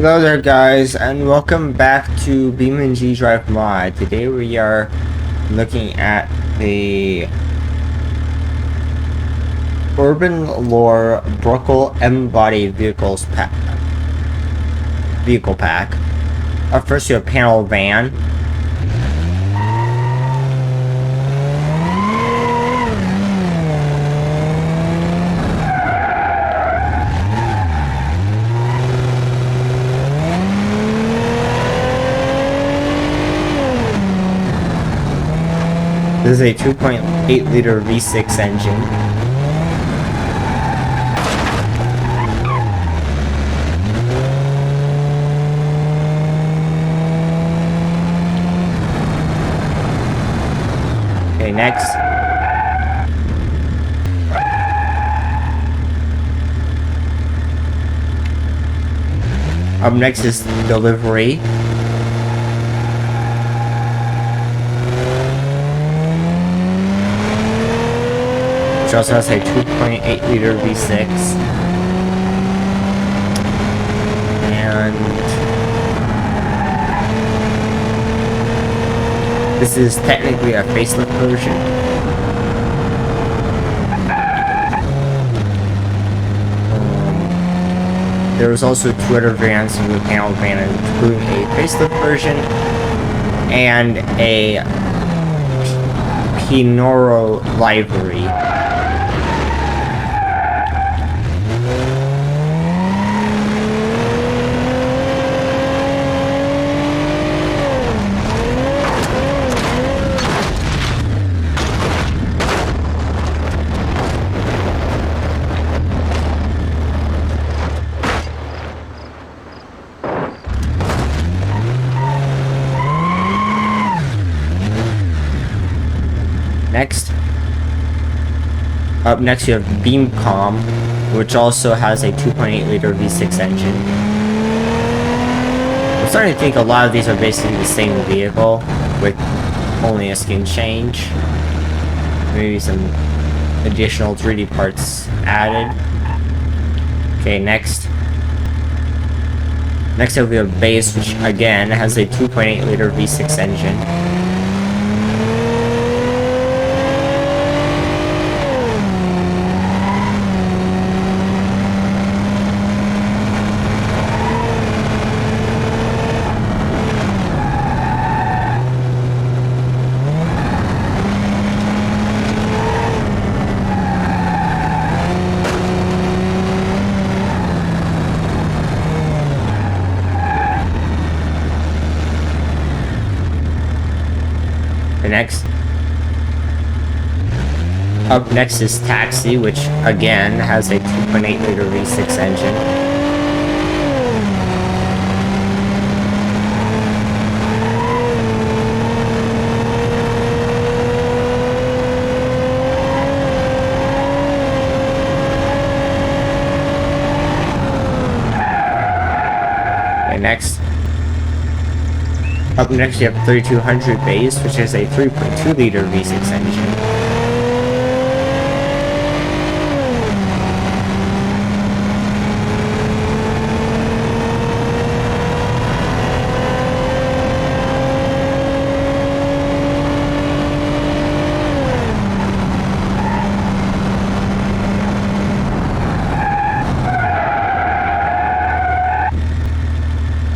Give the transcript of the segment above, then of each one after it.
Hello there guys, and welcome back to BeamNG.drive mod. Today we are looking at the Urbanlore Bruckell M-Body vehicle pack. Up first we have panel van. This is a 2.8 liter V6 engine. Okay, next. Up next is delivery. Which also has a 2.8 liter V6. And this is technically a facelift version. There was also two other variants of the panel van, including a facelift version and a Pinoro livery. Up next you have BeamNG, which also has a 2.8 liter V6 engine. I'm starting to think a lot of these are basically the same vehicle, with only a skin change. Maybe some additional 3D parts added. Okay, next. Next up we have base, which again has a 2.8 liter V6 engine. Up next is Taxi, which again has a 2.8 liter V6 engine. Okay, next. Up next you have 3200 base, which is a 3.2 liter V6 engine.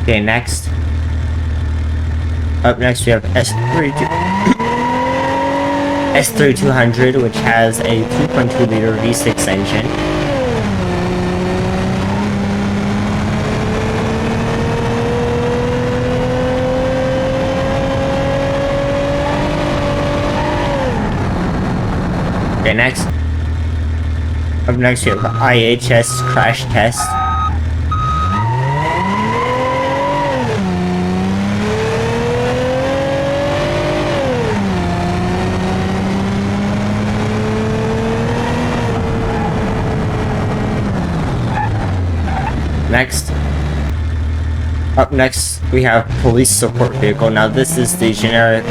Okay, next. Up next we have S3200, which has a 2.2 liter V6 engine. Okay, next. Up next we have IHS crash test. Up next, we have police support vehicle. Now this is the generic,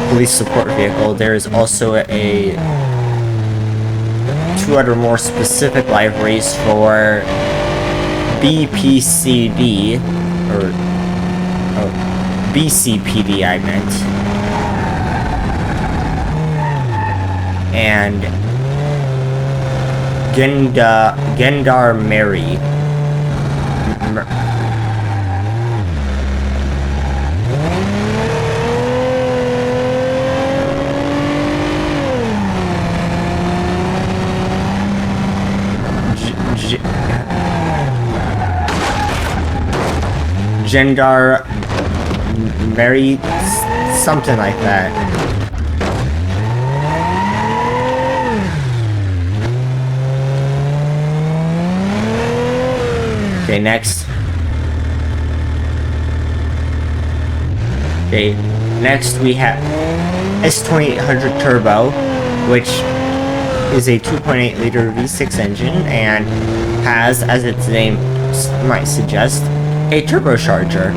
police support vehicle. There is also a two other more specific liveries for BPCD, or BCPD I meant, and Gendarmerie. Gendarmerie, something like that. Okay, next. Okay, next we have S2800 Turbo, which is a 2.8 liter V6 engine and has, as its name might suggest, a turbocharger.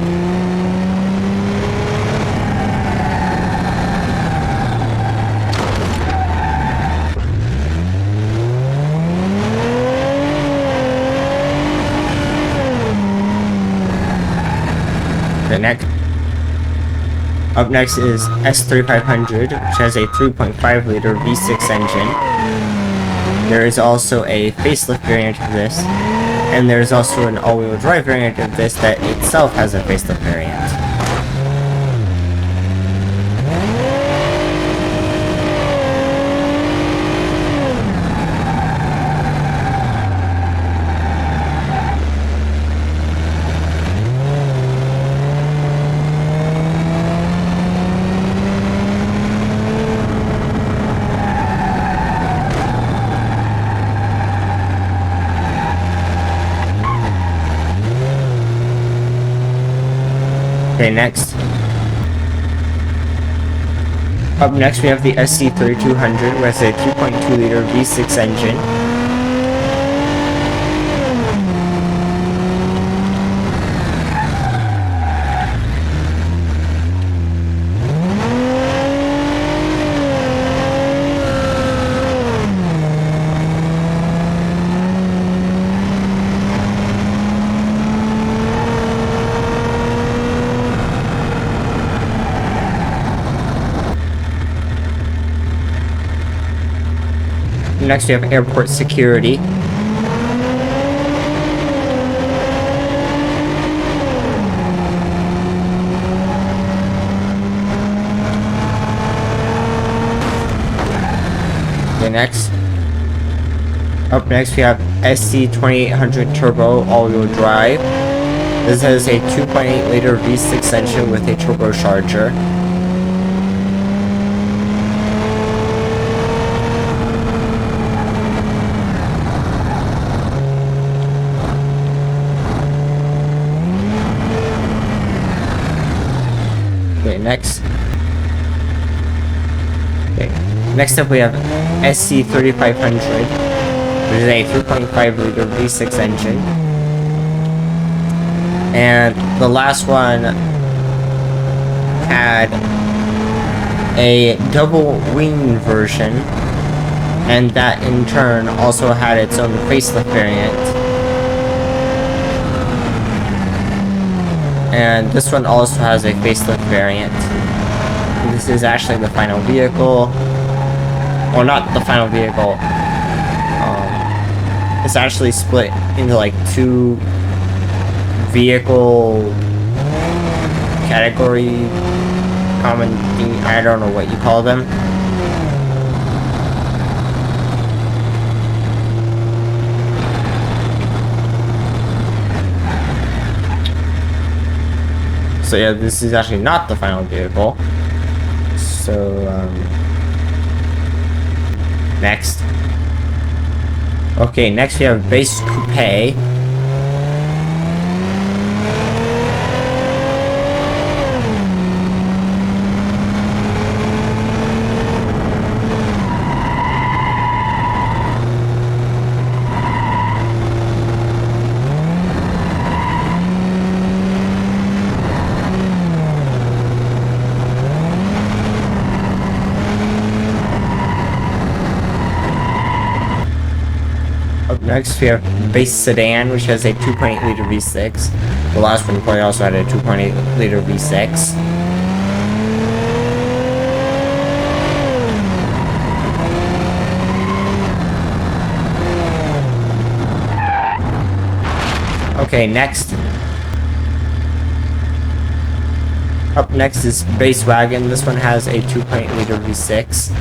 Up next is S3500, which has a 3.5 liter V6 engine. There is also a facelift variant of this, and there is also an all-wheel drive variant of this that itself has a facelift variant. Okay, next. Up next we have the SC3200, with a 2.2 liter V6 engine. Next we have airport security. Okay, next. Up next we have SC2800 Turbo all-wheel drive. This has a 2.8 liter V6 engine with a turbocharger. Next. Okay. Next up we have SC3500, which is a 3.5 liter V6 engine. And the last one had a double wing version, and that in turn also had its own facelift variant. And this one also has a facelift variant. This is actually the final vehicle. Well, not the final vehicle. It's actually split into like two vehicle category common thing. I don't know what you call them. So yeah, this is actually not the final vehicle. So, next. Okay, next we have base coupe. next we have base sedan, which has a 2.8 liter V6. The last one probably also had a 2.8 liter V6. Okay, next. Up next is base wagon. This one has a 2.8 liter V6.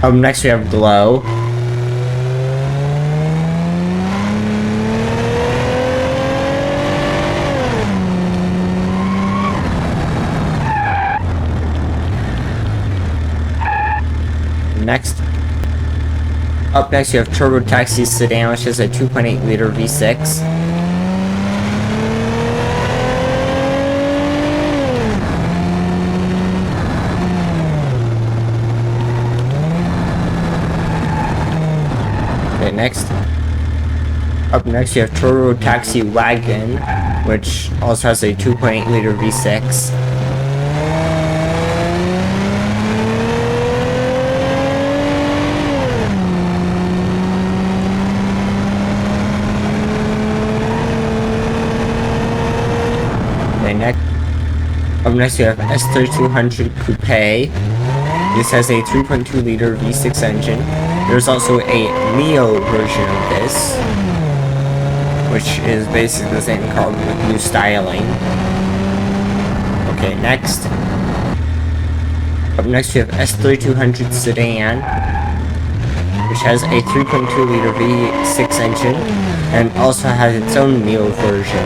Up next we have Glow. Up next you have Turbo Taxi Sedan, which is a 2.8 liter V6. Next. Up next you have Turbo Taxi Wagon, which also has a 2.8 liter V6. Okay, next. Up next you have S3200 Coupe. This has a 3.2 liter V6 engine. There's also a Neo version of this, which is basically the same car with new styling. Okay, next. Up next we have S3200 Sedan, which has a 3.2 liter V6 engine, and also has its own Neo version.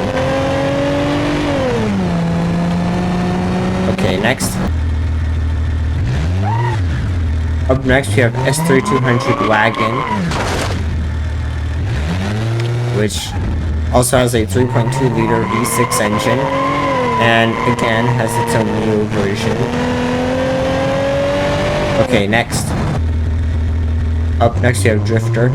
Okay, next. Up next we have S3200 Wagon, which also has a 3.2 liter V6 engine, and again has its own Neo version. Okay, next. Up next you have Drifter.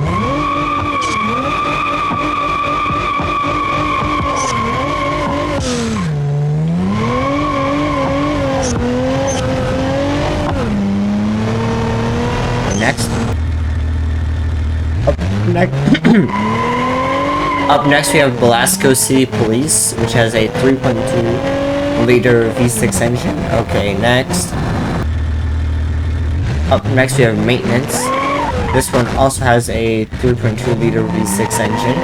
Up next we have Belasco City Police, which has a 3.2 liter V6 engine. Okay, next. Up next we have Maintenance. This one also has a 3.2 liter V6 engine.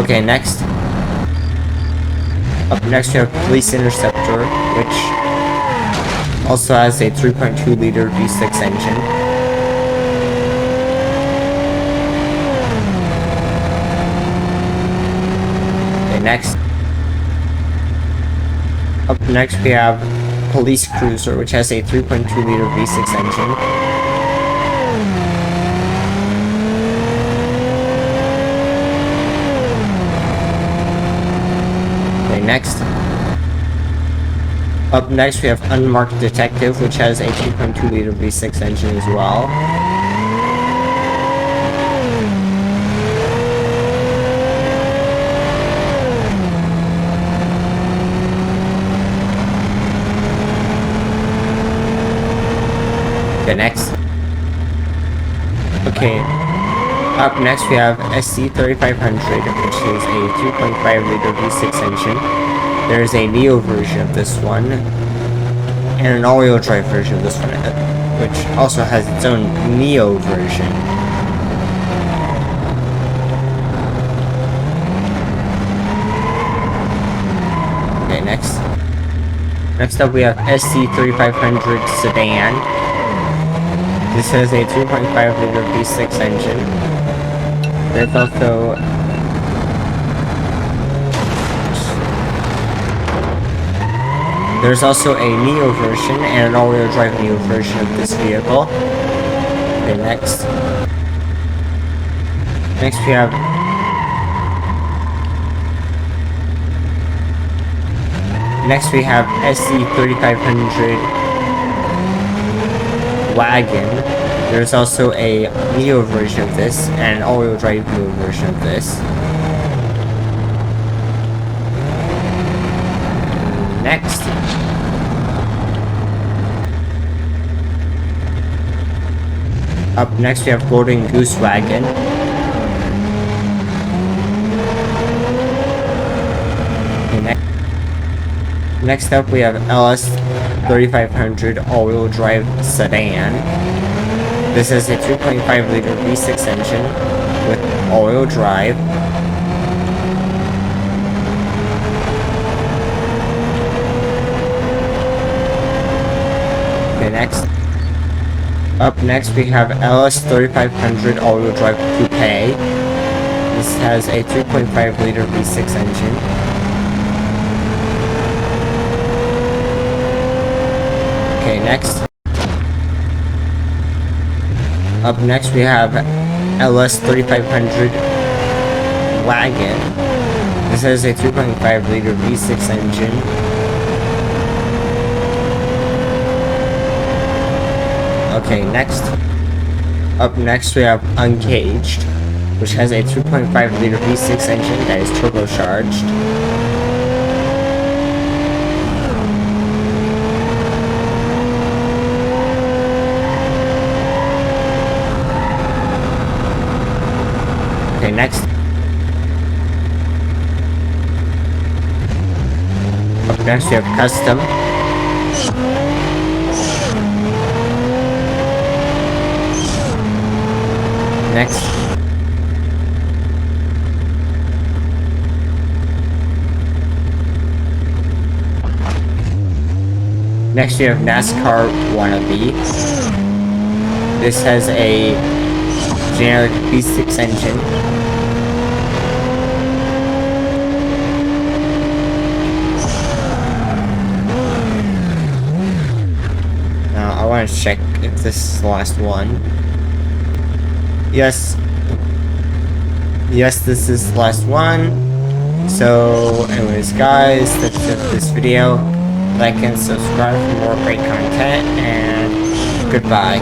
Okay, next. Up next we have Police Interceptor, which also has a 3.2 liter V6 engine. Okay, next. Up next we have Police Cruiser, which has a 3.2 liter V6 engine. Okay, next. Up next we have Unmarked Detective, which has a 2.2 liter V6 engine as well. Okay, next. Okay, up next we have SC3500, which is a 2.5 liter V6 engine. There is a Neo version of this one, and an all-wheel drive version of this one, which also has its own Neo version. Okay, next. Next up we have SC3500 Sedan. This has a 2.5 liter V6 engine. There's also a Neo version and an all-wheel drive Neo version of this vehicle. Okay, next. Next we have Next we have SC3500 wagon. There's also a Neo version of this and an all-wheel drive Neo version of this. Next. Up next we have Golden Goose wagon. Okay, next up we have LS3500 all-wheel drive sedan. This is a 3.5 liter V6 engine with all-wheel drive. Okay, next. Up next we have LS3500 all-wheel drive coupe. This has a 3.5 liter V6 engine. Okay, next. Up next we have LS3500 wagon. This has a 3.5 liter V6 engine. Okay, next. Up next we have Uncaged, which has a 2.5 liter V6 engine that is turbocharged. Okay, next. Up next we have Custom. Next. Next we have NASCAR Wannabe. This has a generic V6 engine. Now I want to check if this is the last one. Yes, this is the last one. So anyways guys, that's it for this video. Like and subscribe for more great content, and goodbye.